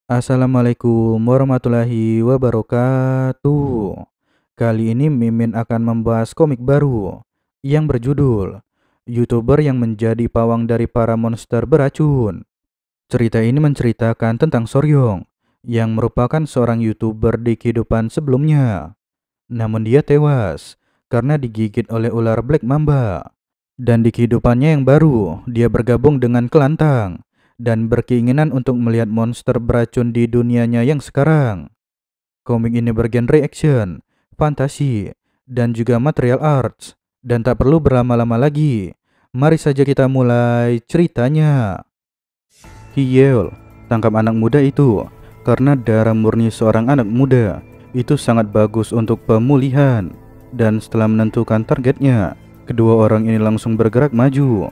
Assalamualaikum warahmatullahi wabarakatuh. Kali ini Mimin akan membahas komik baru yang berjudul YouTuber yang menjadi pawang dari para monster beracun. Cerita ini menceritakan tentang Soryong yang merupakan seorang YouTuber di kehidupan sebelumnya. Namun dia tewas karena digigit oleh ular Black Mamba. Dan di kehidupannya yang baru, dia bergabung dengan Kelantang dan berkeinginan untuk melihat monster beracun di dunianya yang sekarang. Komik ini bergenre action, fantasi, dan juga material arts. Dan tak perlu berlama-lama lagi, mari saja kita mulai ceritanya. Hiyel tangkap anak muda itu karena darah murni seorang anak muda itu sangat bagus untuk pemulihan. Dan setelah menentukan targetnya, kedua orang ini langsung bergerak maju.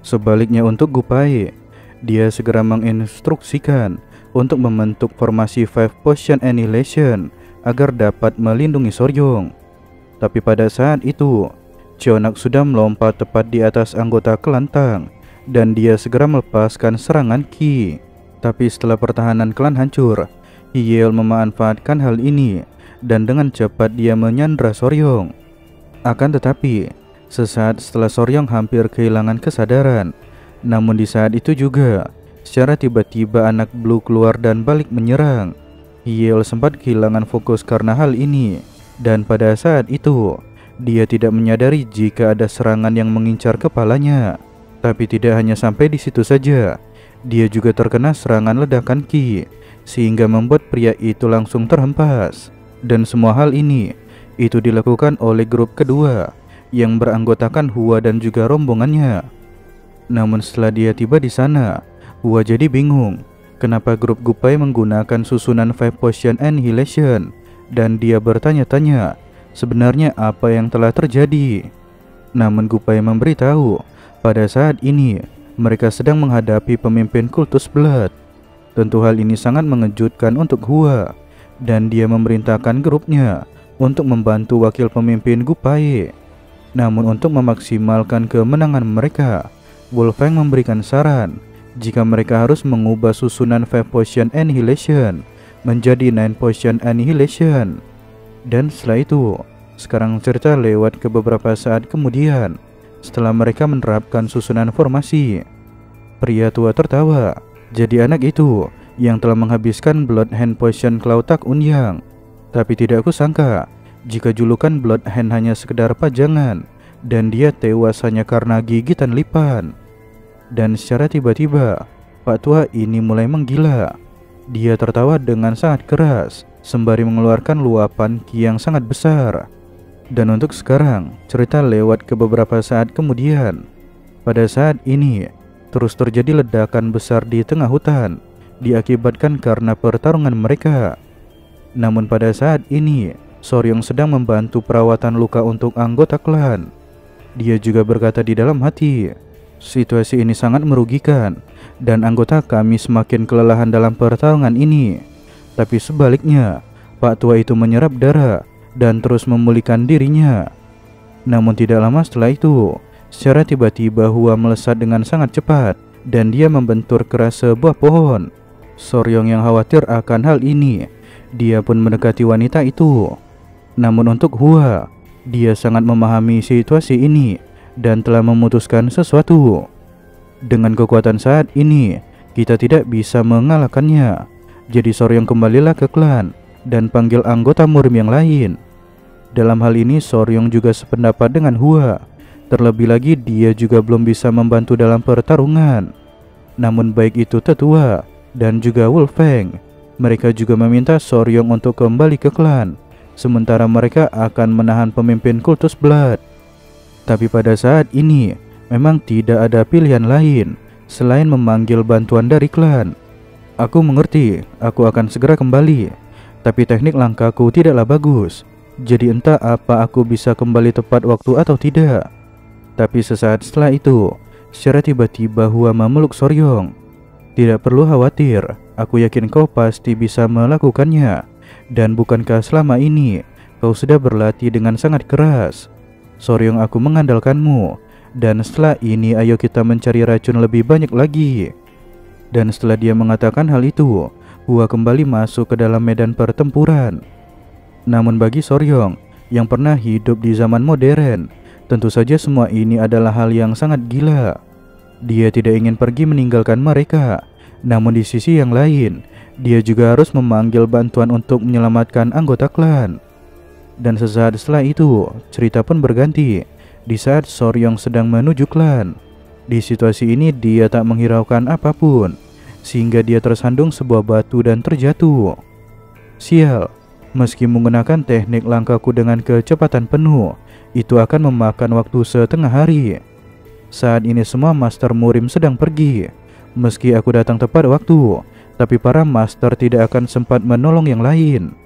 Sebaliknya untuk Gupai, dia segera menginstruksikan untuk membentuk formasi Five Potion Annihilation agar dapat melindungi Soryong. Tapi pada saat itu, Cheonak sudah melompat tepat di atas anggota Kelantang dan dia segera melepaskan serangan Ki. Tapi setelah pertahanan klan hancur, Hiyel memanfaatkan hal ini dan dengan cepat dia menyandra Soryong. Akan tetapi, sesaat setelah Soryong hampir kehilangan kesadaran. Namun di saat itu juga, secara tiba-tiba anak Blue keluar dan balik menyerang. Hiyel sempat kehilangan fokus karena hal ini. Dan pada saat itu, dia tidak menyadari jika ada serangan yang mengincar kepalanya. Tapi tidak hanya sampai di situ saja, dia juga terkena serangan ledakan Ki, sehingga membuat pria itu langsung terhempas. Dan semua hal ini, itu dilakukan oleh grup kedua yang beranggotakan Hua dan juga rombongannya. Namun setelah dia tiba di sana, Hua jadi bingung kenapa grup Gupai menggunakan susunan Five Potion Annihilation, dan dia bertanya-tanya sebenarnya apa yang telah terjadi. Namun Gupai memberitahu pada saat ini mereka sedang menghadapi pemimpin kultus Blood. Tentu hal ini sangat mengejutkan untuk Hua, dan dia memerintahkan grupnya untuk membantu wakil pemimpin Gupai. Namun untuk memaksimalkan kemenangan mereka, Wolfang memberikan saran jika mereka harus mengubah susunan Five Potion Annihilation menjadi Nine Potion Annihilation. Dan setelah itu, sekarang cerita lewat ke beberapa saat kemudian. Setelah mereka menerapkan susunan formasi, pria tua tertawa. Jadi anak itu yang telah menghabiskan Blood Hand Potion Klautak Unyang. Tapi tidak kusangka jika julukan Blood Hand hanya sekedar pajangan dan dia tewas hanya karena gigitan lipan. Dan secara tiba-tiba, Pak tua ini mulai menggila. Dia tertawa dengan sangat keras sembari mengeluarkan luapan Ki yang sangat besar. Dan untuk sekarang, cerita lewat ke beberapa saat kemudian. Pada saat ini, terus terjadi ledakan besar di tengah hutan, diakibatkan karena pertarungan mereka. Namun pada saat ini, Soryong sedang membantu perawatan luka untuk anggota klan. Dia juga berkata di dalam hati, situasi ini sangat merugikan dan anggota kami semakin kelelahan dalam pertarungan ini. Tapi sebaliknya, Pak tua itu menyerap darah dan terus memulihkan dirinya. Namun tidak lama setelah itu, secara tiba-tiba Hua melesat dengan sangat cepat dan dia membentur keras sebuah pohon. Soryong yang khawatir akan hal ini, dia pun mendekati wanita itu. Namun untuk Hua, dia sangat memahami situasi ini dan telah memutuskan sesuatu. Dengan kekuatan saat ini, kita tidak bisa mengalahkannya. Jadi Soryong kembalilah ke klan dan panggil anggota murim yang lain. Dalam hal ini Soryong juga sependapat dengan Hua. Terlebih lagi dia juga belum bisa membantu dalam pertarungan. Namun baik itu tetua dan juga Wolfang, mereka juga meminta Soryong untuk kembali ke klan, sementara mereka akan menahan pemimpin kultus Blood. Tapi pada saat ini memang tidak ada pilihan lain selain memanggil bantuan dari klan. Aku mengerti, aku akan segera kembali, tapi teknik langkahku tidaklah bagus. Jadi entah apa aku bisa kembali tepat waktu atau tidak. Tapi sesaat setelah itu, secara tiba-tiba Hua memeluk Soryong. Tidak perlu khawatir, aku yakin kau pasti bisa melakukannya. Dan bukankah selama ini kau sudah berlatih dengan sangat keras? Soryong, aku mengandalkanmu. Dan setelah ini ayo kita mencari racun lebih banyak lagi. Dan setelah dia mengatakan hal itu, Hua kembali masuk ke dalam medan pertempuran. Namun bagi Soryong yang pernah hidup di zaman modern, tentu saja semua ini adalah hal yang sangat gila. Dia tidak ingin pergi meninggalkan mereka. Namun di sisi yang lain, dia juga harus memanggil bantuan untuk menyelamatkan anggota klan. Dan sesaat setelah itu, cerita pun berganti. Di saat Soryong sedang menuju klan. Di situasi ini dia tak menghiraukan apapun, sehingga dia tersandung sebuah batu dan terjatuh. Sial, meski menggunakan teknik langkahku dengan kecepatan penuh, itu akan memakan waktu setengah hari. Saat ini semua Master Murim sedang pergi. Meski aku datang tepat waktu, tapi para master tidak akan sempat menolong yang lain.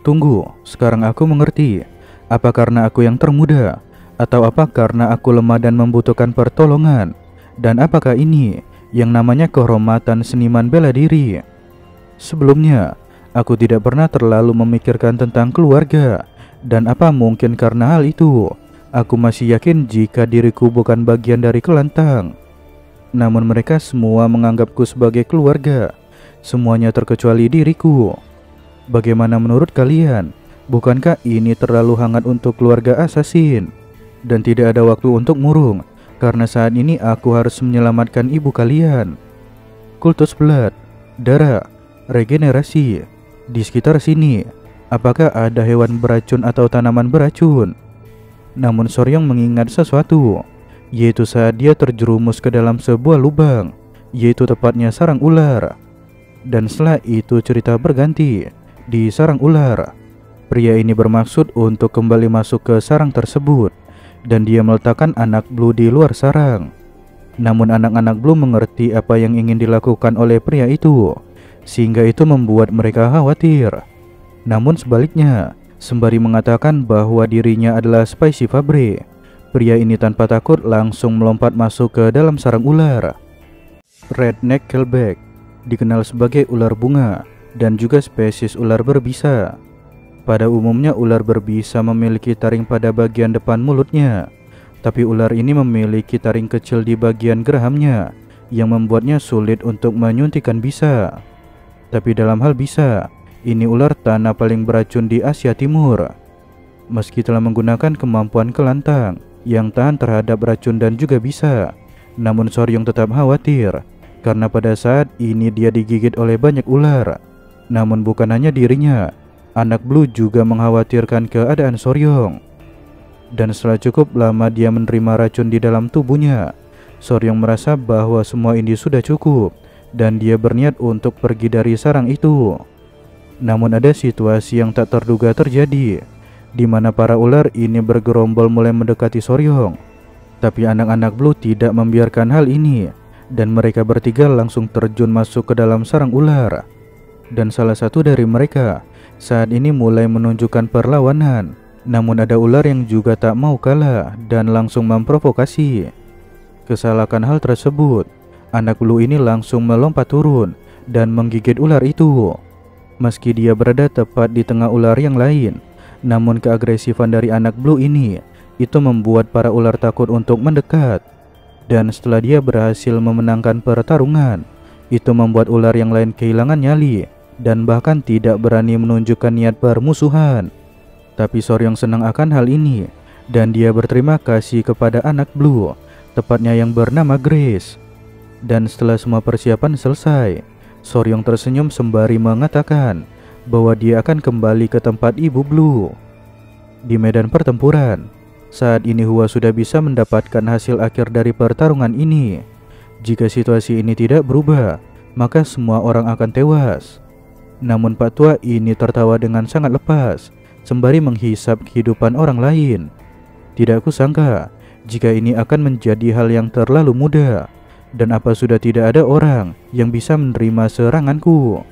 Tunggu, sekarang aku mengerti. Apa karena aku yang termuda? Atau apa karena aku lemah dan membutuhkan pertolongan? Dan apakah ini yang namanya kehormatan seniman bela diri? Sebelumnya, aku tidak pernah terlalu memikirkan tentang keluarga. Dan apa mungkin karena hal itu, aku masih yakin jika diriku bukan bagian dari klan Tang. Namun mereka semua menganggapku sebagai keluarga. Semuanya terkecuali diriku. Bagaimana menurut kalian? Bukankah ini terlalu hangat untuk keluarga assassin? Dan tidak ada waktu untuk murung, karena saat ini aku harus menyelamatkan ibu kalian. Kultus Blood, darah, regenerasi. Di sekitar sini, apakah ada hewan beracun atau tanaman beracun? Namun Soryong mengingat sesuatu, yaitu saat dia terjerumus ke dalam sebuah lubang, yaitu tepatnya sarang ular. Dan setelah itu cerita berganti. Di sarang ular, pria ini bermaksud untuk kembali masuk ke sarang tersebut, dan dia meletakkan anak Blue di luar sarang. Namun anak-anak Blue mengerti apa yang ingin dilakukan oleh pria itu, sehingga itu membuat mereka khawatir. Namun sebaliknya, sembari mengatakan bahwa dirinya adalah Spicy Fabre, pria ini tanpa takut langsung melompat masuk ke dalam sarang ular. Redneck Keelback dikenal sebagai ular bunga dan juga spesies ular berbisa. Pada umumnya ular berbisa memiliki taring pada bagian depan mulutnya, tapi ular ini memiliki taring kecil di bagian gerahamnya yang membuatnya sulit untuk menyuntikkan bisa. Tapi dalam hal bisa, ini ular tanah paling beracun di Asia Timur. Meski telah menggunakan kemampuan klan Tang yang tahan terhadap racun dan juga bisa, namun Soryong tetap khawatir karena pada saat ini dia digigit oleh banyak ular. Namun bukan hanya dirinya, anak Blue juga mengkhawatirkan keadaan Soryong. Dan setelah cukup lama dia menerima racun di dalam tubuhnya, Soryong merasa bahwa semua ini sudah cukup dan dia berniat untuk pergi dari sarang itu. Namun ada situasi yang tak terduga terjadi, di mana para ular ini bergerombol mulai mendekati Soryong. Tapi anak-anak Blue tidak membiarkan hal ini, dan mereka bertiga langsung terjun masuk ke dalam sarang ular. Dan salah satu dari mereka saat ini mulai menunjukkan perlawanan. Namun ada ular yang juga tak mau kalah dan langsung memprovokasi. Kesalahan hal tersebut, anak Blue ini langsung melompat turun dan menggigit ular itu. Meski dia berada tepat di tengah ular yang lain, namun keagresifan dari anak Blue ini itu membuat para ular takut untuk mendekat. Dan setelah dia berhasil memenangkan pertarungan, itu membuat ular yang lain kehilangan nyali dan bahkan tidak berani menunjukkan niat permusuhan. Tapi Soryong senang akan hal ini dan dia berterima kasih kepada anak Blue, tepatnya yang bernama Grace. Dan setelah semua persiapan selesai, Soryong tersenyum sembari mengatakan bahwa dia akan kembali ke tempat ibu Blue. Di medan pertempuran, saat ini Hua sudah bisa mendapatkan hasil akhir dari pertarungan ini. Jika situasi ini tidak berubah, maka semua orang akan tewas. Namun Pak Tua ini tertawa dengan sangat lepas, sembari menghisap kehidupan orang lain. Tidak kusangka jika ini akan menjadi hal yang terlalu mudah. Dan apa sudah tidak ada orang yang bisa menerima seranganku?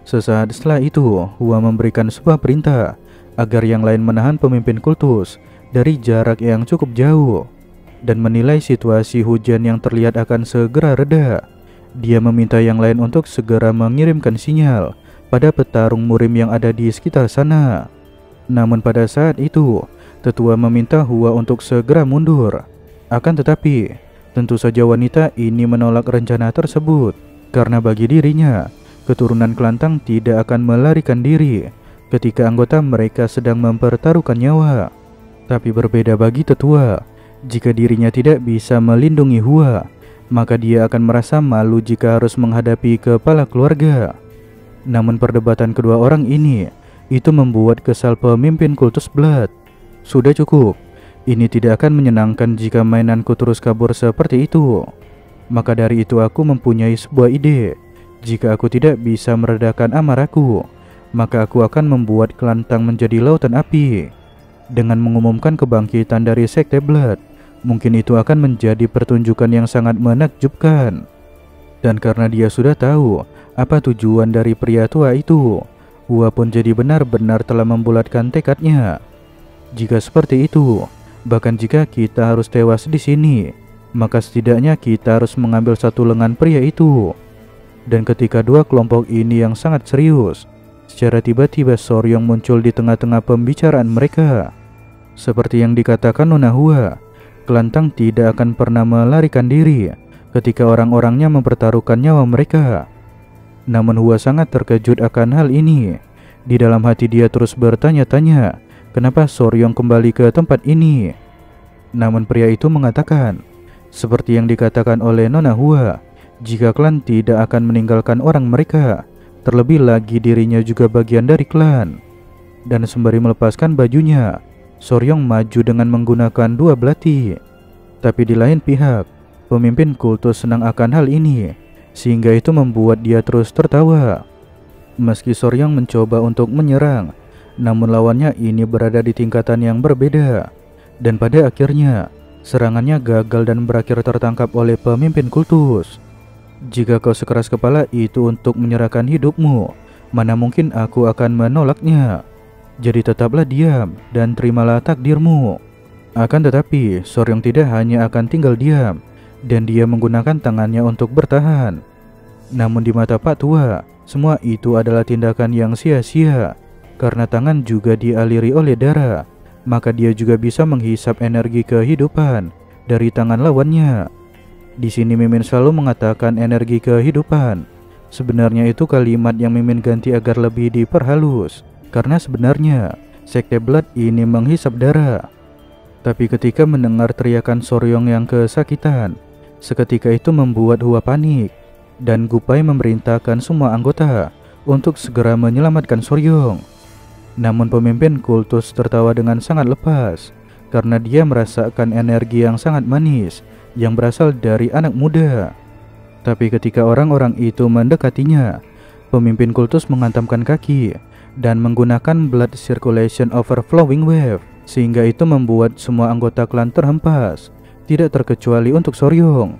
Sesaat setelah itu, Hua memberikan sebuah perintah agar yang lain menahan pemimpin kultus dari jarak yang cukup jauh. Dan menilai situasi hujan yang terlihat akan segera reda, dia meminta yang lain untuk segera mengirimkan sinyal pada petarung murim yang ada di sekitar sana. Namun pada saat itu, tetua meminta Hua untuk segera mundur. Akan tetapi, tentu saja wanita ini menolak rencana tersebut, karena bagi dirinya, keturunan Kelantang tidak akan melarikan diri ketika anggota mereka sedang mempertaruhkan nyawa. Tapi berbeda bagi tetua, jika dirinya tidak bisa melindungi Hua, maka dia akan merasa malu jika harus menghadapi kepala keluarga. Namun perdebatan kedua orang ini, itu membuat kesal pemimpin kultus Blood. Sudah cukup, ini tidak akan menyenangkan jika mainanku terus kabur seperti itu. Maka dari itu aku mempunyai sebuah ide. Jika aku tidak bisa meredakan amarahku, maka aku akan membuat Kelantang menjadi lautan api. Dengan mengumumkan kebangkitan dari Sekte Blood, mungkin itu akan menjadi pertunjukan yang sangat menakjubkan. Dan karena dia sudah tahu apa tujuan dari pria tua itu, Hua pun jadi benar-benar telah membulatkan tekadnya. Jika seperti itu, bahkan jika kita harus tewas di sini, maka setidaknya kita harus mengambil satu lengan pria itu. Dan ketika dua kelompok ini yang sangat serius, secara tiba-tiba Soryong muncul di tengah-tengah pembicaraan mereka. Seperti yang dikatakan Nona Hua, Kelantang tidak akan pernah melarikan diri ketika orang-orangnya mempertaruhkan nyawa mereka. Namun Hua sangat terkejut akan hal ini. Di dalam hati dia terus bertanya-tanya, kenapa Soryong kembali ke tempat ini? Namun pria itu mengatakan, seperti yang dikatakan oleh Nona Hua, jika klan tidak akan meninggalkan orang mereka, terlebih lagi dirinya juga bagian dari klan. Dan sembari melepaskan bajunya, Soryong maju dengan menggunakan dua belati. Tapi di lain pihak, pemimpin kultus senang akan hal ini, sehingga itu membuat dia terus tertawa. Meski Soryong mencoba untuk menyerang, namun lawannya ini berada di tingkatan yang berbeda. Dan pada akhirnya, serangannya gagal dan berakhir tertangkap oleh pemimpin kultus. Jika kau sekeras kepala itu untuk menyerahkan hidupmu, mana mungkin aku akan menolaknya. Jadi tetaplah diam dan terimalah takdirmu. Akan tetapi, Soryong tidak hanya akan tinggal diam, dan dia menggunakan tangannya untuk bertahan. Namun di mata Pak Tua, semua itu adalah tindakan yang sia-sia. Karena tangan juga dialiri oleh darah, maka dia juga bisa menghisap energi kehidupan dari tangan lawannya. Di sini Mimin selalu mengatakan energi kehidupan. Sebenarnya itu kalimat yang Mimin ganti agar lebih diperhalus. Karena sebenarnya Sekte Blood ini menghisap darah. Tapi ketika mendengar teriakan Soryong yang kesakitan, seketika itu membuat Hua panik. Dan Gupai memerintahkan semua anggota untuk segera menyelamatkan Soryong. Namun pemimpin kultus tertawa dengan sangat lepas, karena dia merasakan energi yang sangat manis yang berasal dari anak muda. Tapi ketika orang-orang itu mendekatinya, pemimpin kultus menghantamkan kaki dan menggunakan blood circulation overflowing wave, sehingga itu membuat semua anggota klan terhempas, tidak terkecuali untuk Soryong.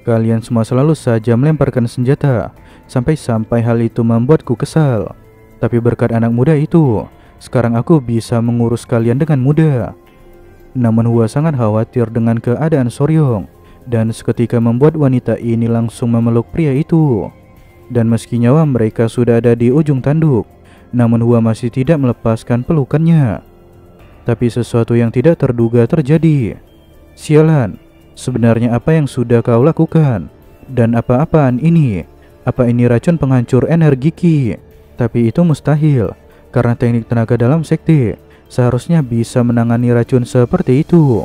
Kalian semua selalu saja melemparkan senjata, sampai-sampai hal itu membuatku kesal. Tapi berkat anak muda itu, sekarang aku bisa mengurus kalian dengan mudah. Namun Hua sangat khawatir dengan keadaan Soryong, dan seketika membuat wanita ini langsung memeluk pria itu. Dan meski nyawa mereka sudah ada di ujung tanduk, namun Hua masih tidak melepaskan pelukannya. Tapi sesuatu yang tidak terduga terjadi. Sialan, sebenarnya apa yang sudah kau lakukan? Dan apa-apaan ini? Apa ini racun penghancur energi Ki? Tapi itu mustahil, karena teknik tenaga dalam sekte seharusnya bisa menangani racun seperti itu.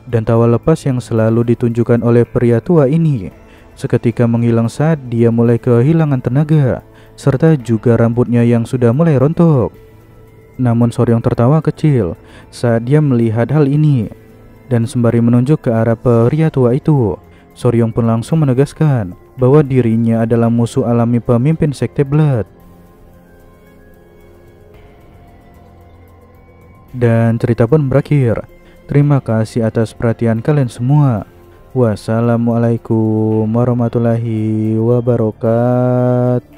Dan tawa lepas yang selalu ditunjukkan oleh pria tua ini seketika menghilang saat dia mulai kehilangan tenaga, serta juga rambutnya yang sudah mulai rontok. Namun Soryong tertawa kecil saat dia melihat hal ini. Dan sembari menunjuk ke arah pria tua itu, Soryong pun langsung menegaskan bahwa dirinya adalah musuh alami pemimpin Sekte Blood. Dan cerita pun berakhir. Terima kasih atas perhatian kalian semua. Wassalamualaikum warahmatullahi wabarakatuh.